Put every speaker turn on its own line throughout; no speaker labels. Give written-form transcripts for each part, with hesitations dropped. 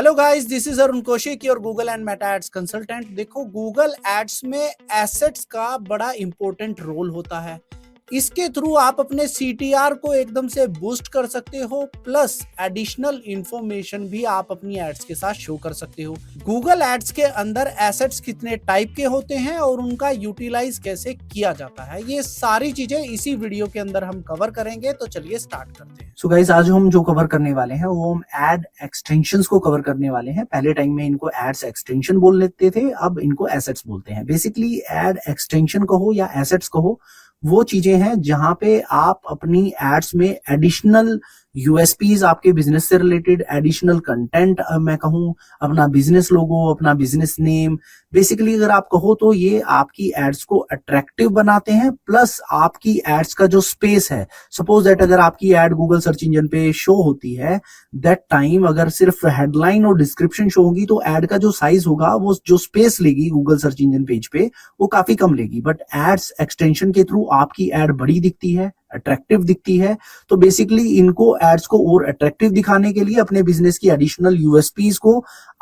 Hello guys, this is Arun Kaushik और Google and Meta ads consultant. देखो, Google ads में assets का बड़ा इंपॉर्टेंट रोल होता है। इसके थ्रू आप अपने सीटीआर को एकदम से बूस्ट कर सकते हो, प्लस एडिशनल इंफॉर्मेशन भी आप अपनी एड्स के साथ शो कर सकते हो। गूगल एड्स के अंदर एसेट्स कितने टाइप के होते हैं और उनका यूटिलाइज कैसे किया जाता है, ये सारी चीजें इसी वीडियो के अंदर हम कवर करेंगे। तो चलिए स्टार्ट करते हैं।
सो गाइस, आज हम जो कवर करने वाले हैं वो हम एड एक्सटेंशंस को कवर करने वाले हैं। पहले टाइम में इनको एड्स एक्सटेंशन बोल लेते थे, अब इनको एसेट्स बोलते हैं। बेसिकली एड एक्सटेंशन कहो या एसेट्स कहो, वो चीजें हैं जहां पे आप अपनी एड्स में एडिशनल यूएसपीज, आपके बिजनेस से रिलेटेड एडिशनल कंटेंट, मैं कहूं अपना बिजनेस लोगो, अपना बिजनेस नेम, बेसिकली अगर आप कहो तो ये आपकी एड्स को अट्रैक्टिव बनाते हैं। प्लस आपकी एड्स का जो स्पेस है, सपोज दैट अगर आपकी एड गूगल सर्च इंजन पे शो होती है, दैट टाइम अगर सिर्फ हेडलाइन और डिस्क्रिप्शन शो होगी तो एड का जो साइज होगा, वो जो स्पेस लेगी गूगल सर्च इंजन पेज पे, वो काफी कम लेगी। बट एड्स एक्सटेंशन के थ्रू आपकी एड बड़ी दिखती है, अट्रैक्टिव दिखती है। तो बेसिकली इनको एड्स को और अट्रैक्टिव दिखाने के लिए, अपने बिजनेस की एडिशनल यूएसपीज को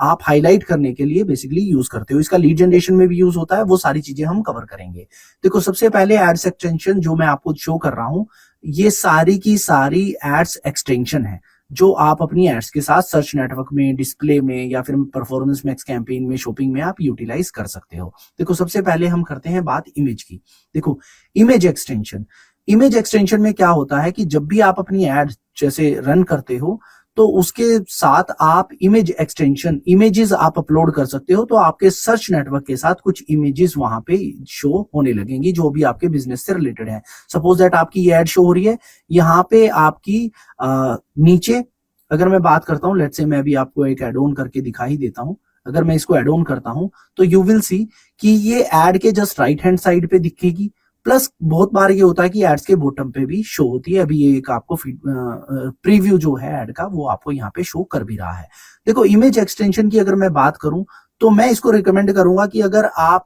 आप हाईलाइट करने के लिए बेसिकली यूज करते हो। इसका लीड जनरेशन में भी यूज होता है, वो सारी चीजें हम कवर करेंगे। देखो, सबसे पहले एड्स एक्सटेंशन जो मैं आपको शो कर रहा हूं, ये सारी की सारी एड्स एक्सटेंशन है जो आप अपनी एड्स के साथ सर्च नेटवर्क में, डिस्प्ले में या फिर परफॉर्मेंस मैक्स कैंपेन में, शॉपिंग में आप यूटिलाइज कर सकते हो। देखो, सबसे पहले हम करते हैं बात इमेज की। देखो, इमेज एक्सटेंशन, इमेज एक्सटेंशन में क्या होता है कि जब भी आप अपनी एड जैसे रन करते हो तो उसके साथ आप इमेज एक्सटेंशन, इमेजेस आप अपलोड कर सकते हो। तो आपके सर्च नेटवर्क के साथ कुछ इमेजेस वहां पे शो होने लगेंगी जो भी आपके बिजनेस से रिलेटेड है। सपोज दैट आपकी ये एड शो हो रही है, यहाँ पे आपकी नीचे अगर मैं बात करता हूँ, लेट्स से मैं भी आपको एक एड ऑन करके दिखा ही देता हूँ। अगर मैं इसको एड ऑन करता हूं तो यू विल सी कि ये एड के जस्ट राइट हैंड साइड पे दिखेगी। प्लस बहुत बार ये होता है कि एड्स के बॉटम पे भी शो होती है। अभी ये एक आपको प्रीव्यू जो है एड का, वो आपको यहाँ पे शो कर भी रहा है। देखो, इमेज एक्सटेंशन की अगर मैं बात करूं तो मैं इसको रिकमेंड करूंगा कि अगर आप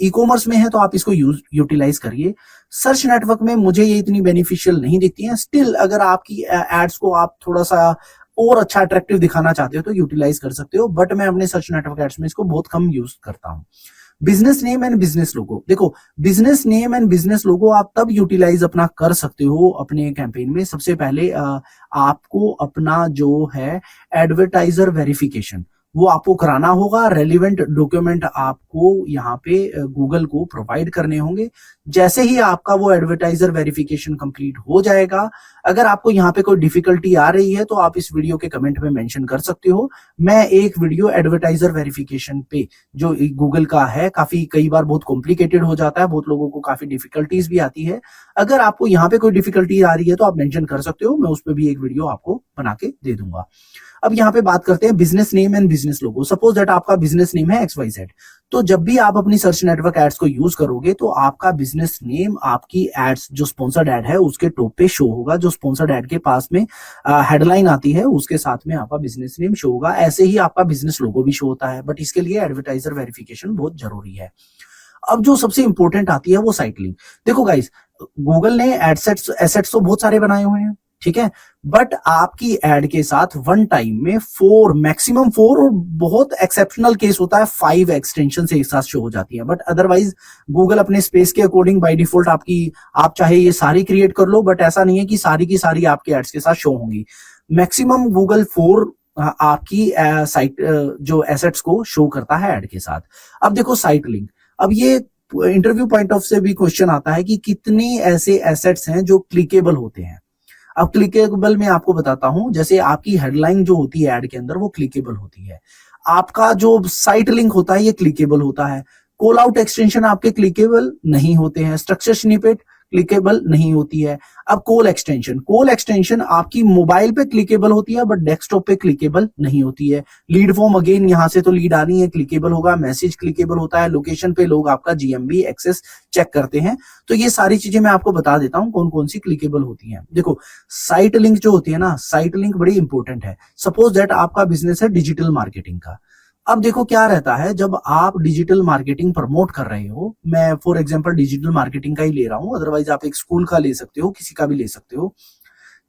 ई कॉमर्स में है तो आप इसको यूटिलाइज करिए। सर्च नेटवर्क में मुझे ये इतनी बेनिफिशियल नहीं दिखती है। स्टिल अगर आपकी एड्स को आप थोड़ा सा और अच्छा अट्रैक्टिव दिखाना चाहते हो तो यूटिलाइज कर सकते हो, बट मैं अपने सर्च नेटवर्क एड्स में इसको बहुत कम यूज करता हूं। बिजनेस नेम एंड बिजनेस लोगो, देखो बिजनेस नेम एंड बिजनेस लोगो आप तब यूटिलाइज अपना कर सकते हो अपने कैंपेन में। सबसे पहले आपको अपना जो है एडवर्टाइजर वेरिफिकेशन, वो आपको कराना होगा। रेलिवेंट डॉक्यूमेंट आपको यहाँ पे गूगल को प्रोवाइड करने होंगे। जैसे ही आपका वो एडवर्टाइजर वेरिफिकेशन कंप्लीट हो जाएगा, अगर आपको यहाँ पे कोई डिफिकल्टी आ रही है तो आप इस वीडियो के कमेंट में मेंशन कर सकते हो। मैं एक वीडियो एडवर्टाइजर वेरिफिकेशन पे जो गूगल का है, काफी कई बार बहुत कॉम्प्लिकेटेड हो जाता है, बहुत लोगों को काफी डिफिकल्टीज भी आती है। अगर आपको यहाँ पे कोई डिफिकल्टी आ रही है तो आप मेंशन कर सकते हो, मैं उस पर भी एक वीडियो आपको बना के दे दूंगा। अब यहाँ पे बात करते हैं business name and business logo. Suppose that आपका बिजनेस नेम है XYZ, तो जब भी आप अपनी सर्च नेटवर्क एड्स को यूज करोगे तो आपका बिजनेस नेम आपकी एड्स जो स्पॉन्सर्ड एड है उसके टॉप पे शो होगा। जो स्पॉन्सर्ड एड के पास में हेडलाइन आती है उसके साथ में आपका बिजनेस नेम शो होगा। ऐसे ही आपका बिजनेस लोगो भी शो होता है, बट इसके लिए एडवर्टाइजर वेरिफिकेशन बहुत जरूरी है। अब जो सबसे इंपॉर्टेंट आती है वो साइट लिंक। देखो गाइस, गूगल ने एसेट्स तो बहुत सारे बनाए हुए हैं, ठीक है, बट आपकी एड के साथ वन टाइम में 4, मैक्सिमम 4 और बहुत एक्सेप्शनल केस होता है 5 एक्सटेंशन से एक साथ शो हो जाती है। बट अदरवाइज गूगल अपने स्पेस के अकॉर्डिंग बाय डिफॉल्ट आप चाहे ये सारी क्रिएट कर लो, बट ऐसा नहीं है कि सारी की सारी आपके एड्स के साथ शो होंगी। मैक्सिमम गूगल 4 आपकी साइट जो एसेट्स को शो करता है एड के साथ। अब देखो साइट लिंक, अब ये इंटरव्यू पॉइंट ऑफ से भी क्वेश्चन आता है कि कितने ऐसे एसेट्स हैं जो क्लिकेबल होते हैं। अब क्लिकेबल में आपको बताता हूं, जैसे आपकी हेडलाइन जो होती है एड के अंदर वो क्लिकेबल होती है। आपका जो साइट लिंक होता है ये क्लिकेबल होता है। कॉल आउट एक्सटेंशन आपके क्लिकेबल नहीं होते हैं। स्ट्रक्चर स्निपेट क्लिकेबल नहीं होती है। अब कॉल एक्सटेंशन आपकी मोबाइल पे क्लिकेबल होती है बट डेस्कटॉप पे क्लिकेबल नहीं होती है। लीड फॉर्म, अगेन यहां से तो लीड आनी है, क्लिकेबल होगा। मैसेज क्लिकेबल होता है। लोकेशन पे लोग आपका GMB एक्सेस चेक करते हैं। तो ये सारी चीजें मैं आपको बता देता हूं कौन कौन सी क्लिकेबल होती हैं। देखो, साइट लिंक जो होती है ना, साइट लिंक बड़ी इंपॉर्टेंट है। सपोज दैट आपका बिजनेस है डिजिटल मार्केटिंग का। अब देखो क्या रहता है, जब आप डिजिटल मार्केटिंग प्रमोट कर रहे हो, मैं फॉर एग्जांपल डिजिटल मार्केटिंग का ही ले रहा हूं, अदरवाइज आप एक स्कूल का ले सकते हो, किसी का भी ले सकते हो।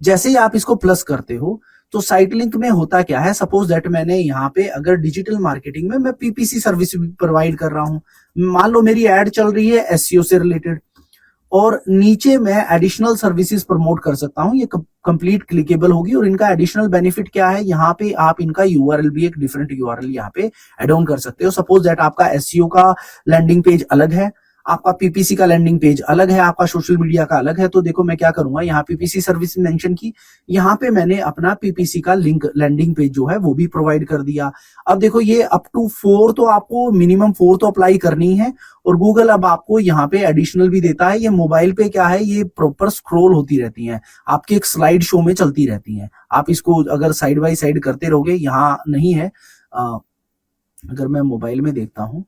जैसे ही आप इसको प्लस करते हो तो साइट लिंक में होता क्या है, सपोज दैट मैंने यहाँ पे अगर डिजिटल मार्केटिंग में मैं पीपीसी सर्विस भी प्रोवाइड कर रहा हूँ, मान लो मेरी एड चल रही है एसईओ से रिलेटेड, और नीचे मैं एडिशनल सर्विसेज प्रमोट कर सकता हूँ, ये कंप्लीट क्लिकेबल होगी। और इनका एडिशनल बेनिफिट क्या है, यहाँ पे आप इनका यूआरएल भी एक डिफरेंट यूआरएल यहाँ पे एड ऑन कर सकते हो। सपोज दैट आपका एसईओ का लैंडिंग पेज अलग है, आपका पीपीसी का लैंडिंग पेज अलग है, आपका सोशल मीडिया का अलग है, तो देखो मैं क्या करूंगा, यहाँ पीपीसी सर्विस मेंशन की, यहाँ पे मैंने अपना पीपीसी का लिंक लैंडिंग पेज जो है वो भी प्रोवाइड कर दिया। अब देखो ये अप टू 4 तो आपको मिनिमम 4 तो अप्लाई करनी है, और गूगल अब आपको यहाँ पे एडिशनल भी देता है। ये मोबाइल पे क्या है, ये प्रॉपर स्क्रॉल होती रहती है, आपकी एक स्लाइड शो में चलती रहती है। आप इसको अगर साइड बाय साइड करते रहोगे, यहाँ नहीं है, अगर मैं मोबाइल में देखता हूँ,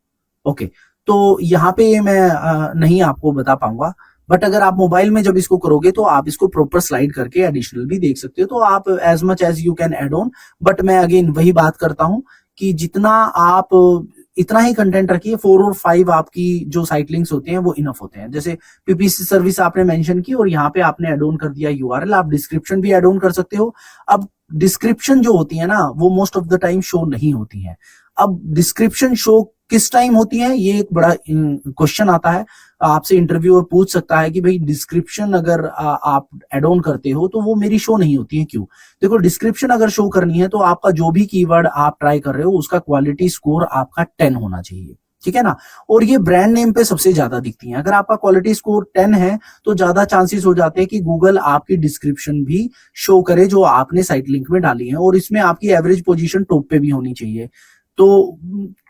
ओके, तो यहाँ पे मैं नहीं आपको बता पाऊंगा, बट अगर आप मोबाइल में जब इसको करोगे तो आप इसको प्रॉपर स्लाइड करके एडिशनल भी देख सकते हो। तो आप as much as you can add on, but मैं अगेन वही बात करता हूँ कि जितना आप इतना ही कंटेंट रखिए, 4 और 5 आपकी जो साइट लिंक्स होते हैं वो इनफ होते हैं। जैसे पीपीसी सर्विस आपने मेंशन की और यहाँ पे आपने एड ऑन कर दिया यूआरएल, आप डिस्क्रिप्शन भी एड ऑन कर सकते हो। अब डिस्क्रिप्शन जो होती है ना, वो most of the time show नहीं होती है। अब डिस्क्रिप्शन शो किस टाइम होती है, ये एक बड़ा क्वेश्चन आता है, आपसे इंटरव्यूअर पूछ सकता है कि भाई डिस्क्रिप्शन अगर आप एड ऑन करते हो तो वो मेरी शो नहीं होती है, क्यों? देखो डिस्क्रिप्शन अगर शो करनी है तो आपका जो भी कीवर्ड आप ट्राई कर रहे हो उसका क्वालिटी स्कोर आपका 10 होना चाहिए, ठीक है ना। और ये ब्रांड नेम पे सबसे ज्यादा दिखती है। अगर आपका क्वालिटी स्कोर 10 है तो ज्यादा चांसेस हो जाते हैं कि गूगल आपकी डिस्क्रिप्शन भी शो करे जो आपने साइट लिंक में डाली है, और इसमें आपकी एवरेज पोजीशन टॉप पे भी होनी चाहिए। तो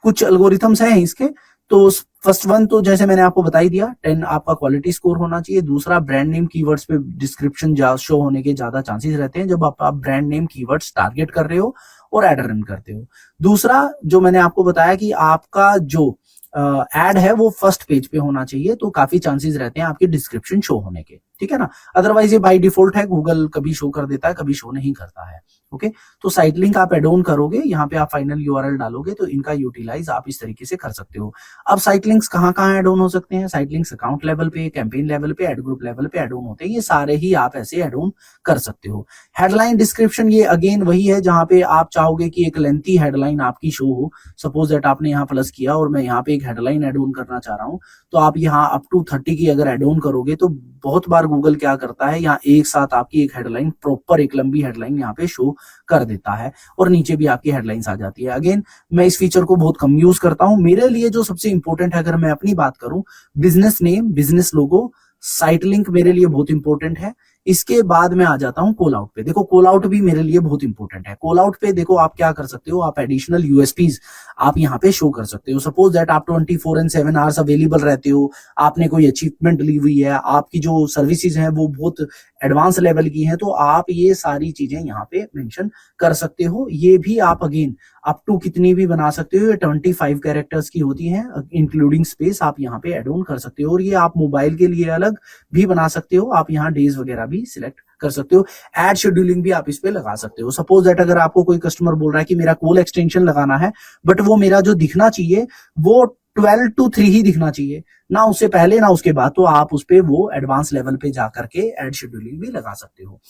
कुछ एल्गोरिथम्स हैं इसके। तो फर्स्ट वन तो जैसे मैंने आपको बता ही दिया, 10 आपका क्वालिटी स्कोर होना चाहिए। दूसरा, ब्रांड नेम कीवर्ड्स पे डिस्क्रिप्शन शो होने के ज्यादा चांसेस रहते हैं जब आप ब्रांड नेम कीवर्ड्स टारगेट कर रहे हो और एड रन करते हो। दूसरा जो मैंने आपको बताया कि आपका जो एड है वो फर्स्ट पेज पे होना चाहिए, तो काफी चांसेस रहते हैं आपके डिस्क्रिप्शन शो होने के, ठीक है ना। अदरवाइज ये बाय डिफॉल्ट है, गूगल कभी शो कर देता है, कभी शो नहीं करता है, ओके। तो साइट लिंक आप एड ऑन करोगे, यहाँ पे आप फाइनल यूआरएल डालोगे, तो इनका यूटिलाइज आप इस तरीके से कर सकते हो। अब साइट लिंक्स कहाँ कहाँ एड ऑन हो सकते हैं? साइट लिंक्स अकाउंट लेवल पे, कैंपेन लेवल पे, एड ग्रुप लेवल पे एड ऑन होते हैं। ये सारे ही आप ऐसे एड ऑन कर सकते हो। हेडलाइन डिस्क्रिप्शन, ये अगेन वही है जहां पे आप चाहोगे कि एक लेंथी हेडलाइन आपकी शो हो। सपोज दैट आपने यहाँ प्लस किया और मैं यहाँ पे एक हेडलाइन एड ऑन करना चाह रहा हूँ, तो आप यहाँ अप टू 30 की अगर एड ऑन करोगे तो बहुत बार गूगल क्या करता है, यहाँ एक साथ आपकी एक हेडलाइन, प्रॉपर एक लंबी हेडलाइन यहाँ पे शो कर देता है, और नीचे भी आपकी हेडलाइंस आ जाती है। अगेन मैं इस फीचर को बहुत कम यूज करता हूँ। मेरे लिए जो सबसे इंपॉर्टेंट है, अगर मैं अपनी बात करूं, बिजनेस नेम, बिजनेस लोगो, साइट लिंक मेरे लिए बहुत इंपॉर्टेंट है। इसके बाद मैं आ जाता हूं कॉल आउट पे। देखो कॉल आउट भी मेरे लिए बहुत इंपॉर्टेंट है। कॉल आउट पे देखो आप क्या कर सकते हो, आप एडिशनल यूएसपीज आप यहाँ पे शो कर सकते हो। सपोज दैट आप 24/7 आवर्स अवेलेबल रहते हो, आपने कोई अचीवमेंट ली हुई है, आपकी जो सर्विसेज हैं वो बहुत एडवांस लेवल की हैं, तो आप ये सारी चीजें यहाँ पे मेंशन कर सकते हो। ये भी आप अगेन अप टू कितनी भी बना सकते हो, ये 25 कैरेक्टर्स की होती हैं, इंक्लूडिंग स्पेस आप यहाँ पे एड ऑन कर सकते हो। और ये आप मोबाइल के लिए अलग भी बना सकते हो, आप यहाँ डेज वगैरह भी सिलेक्ट कर सकते हो। एड शेड्यूलिंग भी आप इस पे लगा सकते हो। सपोज दैट अगर आपको कोई कस्टमर बोल रहा है कि मेरा कॉल एक्सटेंशन लगाना है, बट वो मेरा जो दिखना चाहिए वो 12 to 3 ही दिखना चाहिए, ना उससे पहले ना उसके बाद, तो आप उस पे वो एडवांस लेवल पे जाकर के एड शेड्यूलिंग भी लगा सकते हो।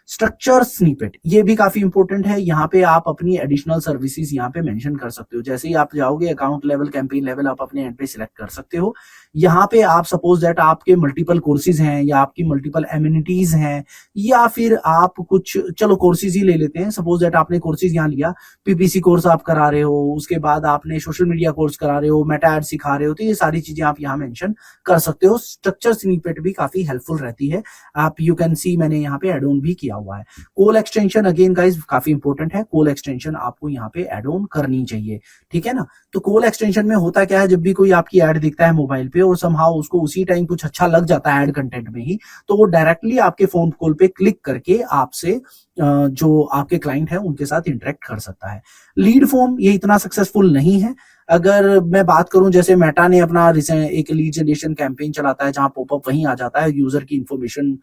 स्ट्रक्चर स्निपेट, ये भी काफी इंपॉर्टेंट है। यहाँ पे आप अपनी एडिशनल सर्विसेज यहाँ पे मेंशन कर सकते हो। जैसे ही आप जाओगे अकाउंट लेवल, कैंपेन लेवल, आप अपने एंड पे सिलेक्ट कर सकते हो। यहाँ पे आप सपोज दैट आपके मल्टीपल कोर्सेज हैं, या आपकी मल्टीपल एमिनिटीज हैं, या फिर आप कुछ, चलो कोर्सेज ही ले लेते हैं। सपोज दैट आपने कोर्सेज यहाँ लिया, पीपीसी कोर्स आप करा रहे हो, उसके बाद आपने सोशल मीडिया कोर्स करा रहे हो, मेटा एड सिखा रहे हो, तो ये सारी चीजें आप यहाँ मेंशन कर सकते हो। स्ट्रक्चर स्निपेट भी काफी हेल्पफुल रहती है। आप यू कैन सी मैंने यहाँ पे एड ऑन भी किया हुआ है। कॉल एक्सटेंशन अगेन गाइस काफी इंपॉर्टेंट है। कॉल एक्सटेंशन आपको यहाँ पे एड ऑन करनी चाहिए, ठीक है ना। तो कॉल एक्सटेंशन में होता क्या है, जब भी कोई आपकी एड दिखता है मोबाइल पे और समहाउ उसको उसी टाइम कुछ अच्छा लग जाता है एड कंटेंट में ही, तो वो डायरेक्टली आपके फोन कॉल पे क्लिक करके आपसे जो आपके क्लाइंट है उनके साथ इंटरेक्ट कर सकता है। लीड फॉर्म ये इतना सक्सेसफुल नहीं है। अगर मैं बात करूं जैसे मेटा ने अपना एक लीड जनरेशन कैंपेन चलाता है जहां पॉपअप वहीं आ जाता है, यूजर की इंफॉर्मेशन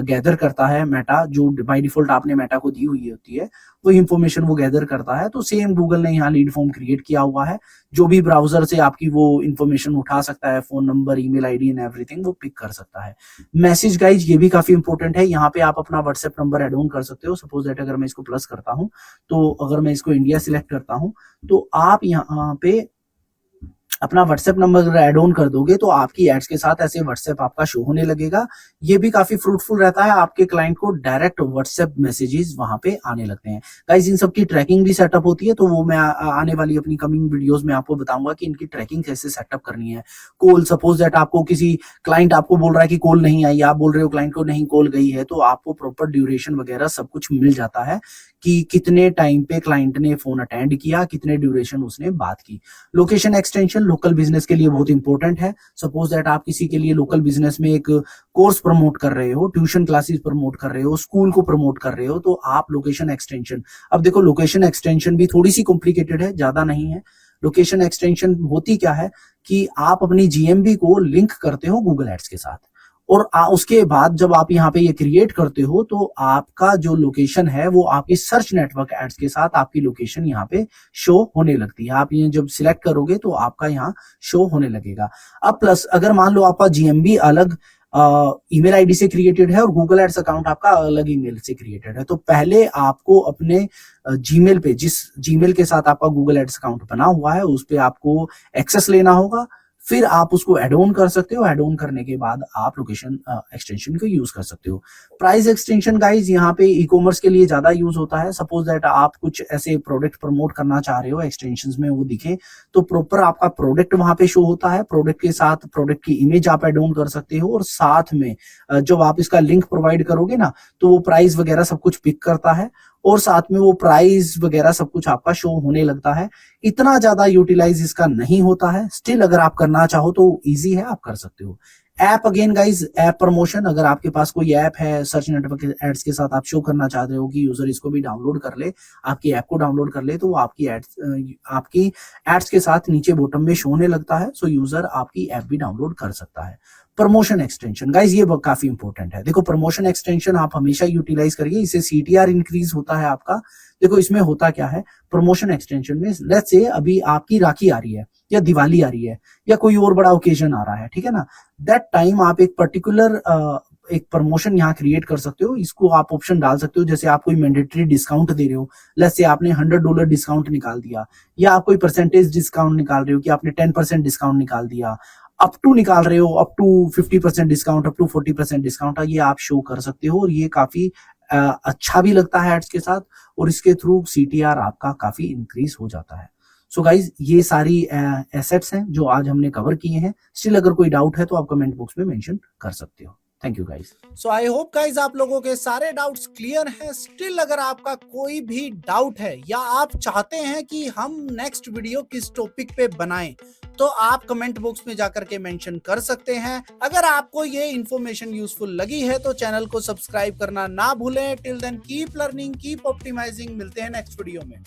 गैदर करता है मेटा, जो बाय डिफॉल्ट आपने मेटा को दी हुई होती है वही इंफॉर्मेशन वो गैदर करता है। तो सेम गूगल ने यहाँ लीड फॉर्म क्रिएट किया हुआ है, जो भी ब्राउजर से आपकी वो इंफॉर्मेशन उठा सकता है, phone number, email ID and everything वो पिक कर सकता है। मैसेज गाइज ये भी काफी इंपॉर्टेंट है, यहाँ पे आप अपना व्हाट्सएप नंबर एड ऑन कर सकते हो। सपोज दैट अगर मैं इसको प्लस करता हूँ, तो अगर मैं इसको इंडिया सिलेक्ट करता हूँ, तो आप यहाँ पे अपना व्हाट्सएप नंबर ऐड ऑन कर दोगे तो आपकी एड्स के साथ ऐसे व्हाट्सएप आपका शो होने लगेगा। ये भी काफी फ्रूटफुल रहता है, आपके क्लाइंट को डायरेक्ट व्हाट्सएप मैसेजेस वहां पे आने लगते हैं। गाइस इन सब की ट्रैकिंग भी सेटअप होती है, तो वो मैं आने वाली अपनी कमिंग वीडियोस में आपको बताऊंगा कि इनकी ट्रैकिंग कैसे सेटअप करनी है। कॉल, सपोज दैट आपको किसी क्लाइंट आपको बोल रहा है कि कॉल नहीं आई, आप बोल रहे हो क्लाइंट को नहीं कॉल गई है, तो आपको प्रॉपर ड्यूरेशन वगैरह सब कुछ मिल जाता है कि कितने टाइम पे क्लाइंट ने फोन अटेंड किया, कितने ड्यूरेशन उसने बात की। लोकेशन एक्सटेंशन लोकल बिजनेस के लिए बहुत इंपॉर्टेंट है। सपोज दैट आप किसी के लिए लोकल बिजनेस में एक कोर्स प्रमोट कर रहे हो, ट्यूशन क्लासेस प्रमोट कर रहे हो, स्कूल को प्रमोट कर रहे हो, तो आप लोकेशन एक्सटेंशन, अब देखो लोकेशन एक्सटेंशन भी थोड़ी सी कॉम्प्लिकेटेड है, ज्यादा नहीं है। लोकेशन एक्सटेंशन होती क्या है कि आप अपनी जीएमबी को लिंक करते हो गूगल एड्स के साथ, और उसके बाद जब आप यहाँ पे ये क्रिएट करते हो तो आपका जो लोकेशन है वो आपकी सर्च नेटवर्क एड्स के साथ आपकी लोकेशन यहाँ पे शो होने लगती है। आप ये जब सिलेक्ट करोगे तो आपका यहाँ शो होने लगेगा। अब प्लस अगर मान लो आपका जीएमबी अलग ईमेल आईडी से क्रिएटेड है और गूगल एड्स अकाउंट आपका अलग ईमेल से क्रिएटेड है, तो पहले आपको अपने जीमेल पे, जिस जीमेल के साथ आपका गूगल एड्स अकाउंट बना हुआ है, उस पे आपको एक्सेस लेना होगा, फिर आप उसको एड ऑन कर सकते हो। एड ऑन करने के बाद आप लोकेशन एक्सटेंशन को यूज कर सकते हो। प्राइस एक्सटेंशन गाइज यहाँ पे ई कॉमर्स के लिए ज्यादा यूज होता है। सपोज दैट आप कुछ ऐसे प्रोडक्ट प्रमोट करना चाह रहे हो, एक्सटेंशन में वो दिखे, तो प्रॉपर आपका प्रोडक्ट वहां पे शो होता है, प्रोडक्ट के साथ प्रोडक्ट की इमेज आप एड ऑन कर सकते हो, और साथ में जब आप इसका लिंक प्रोवाइड करोगे ना, तो वो प्राइस वगैरह सब कुछ पिक करता है, और साथ में वो प्राइस वगैरह सब कुछ आपका शो होने लगता है। इतना ज्यादा यूटिलाइज इसका नहीं होता है, स्टिल अगर आप करना चाहो तो इजी है, आप कर सकते हो। App again guys, app promotion, अगर आपके पास कोई ऐप है सर्च नेटवर्क एड्स के साथ आप शो करना चाहते हो कि यूजर इसको भी डाउनलोड कर ले, आपकी ऐप को डाउनलोड कर ले, तो वो आपकी एड्स के साथ नीचे बॉटम में शो होने लगता है, सो यूजर आपकी ऐप भी डाउनलोड कर सकता है। प्रमोशन एक्सटेंशन गाइज ये काफी इंपॉर्टेंट है। देखो प्रमोशन एक्सटेंशन आप हमेशा यूटिलाइज करिए, इससे सीटीआर इंक्रीज होता है आपका। देखो इसमें होता क्या है, प्रमोशन एक्सटेंशन में लेट्स से अभी आपकी राखी आ रही है, या दिवाली आ रही है, या कोई और बड़ा ओकेजन आ रहा है, ठीक है ना, दैट टाइम आप एक पर्टिकुलर एक प्रमोशन यहाँ क्रिएट कर सकते हो। इसको आप ऑप्शन डाल सकते हो, जैसे आप कोई मैंडेटरी डिस्काउंट दे रहे हो, लेट्स से आपने $100 डिस्काउंट निकाल दिया, या आप कोई परसेंटेज डिस्काउंट निकाल रहे हो कि आपने 10% डिस्काउंट निकाल दिया, अप टू निकाल रहे हो, up to 50% discount, up to 40% discount, ये आप शो कर सकते हो, और ये काफी अच्छा भी लगता है एड्स के साथ, और इसके थ्रू सीटीआर आपका काफी इंक्रीज हो जाता है। सो गाइज ये सारी एसेट्स हैं जो आज हमने कवर किए हैं। स्टिल अगर कोई डाउट है तो आप कमेंट बॉक्स में मेंशन कर सकते हो। Thank you guys.
So I hope guys आप लोगों के सारे डाउट्स क्लियर हैं। स्टिल अगर आपका कोई भी डाउट है, या आप चाहते हैं कि हम नेक्स्ट वीडियो किस टॉपिक पे बनाएं, तो आप कमेंट बॉक्स में जाकर के मेंशन कर सकते हैं। अगर आपको ये इन्फॉर्मेशन यूजफुल लगी है तो चैनल को सब्सक्राइब करना ना भूलें। Till then keep learning, keep optimising. मिलते हैं नेक्स्ट वीडियो में।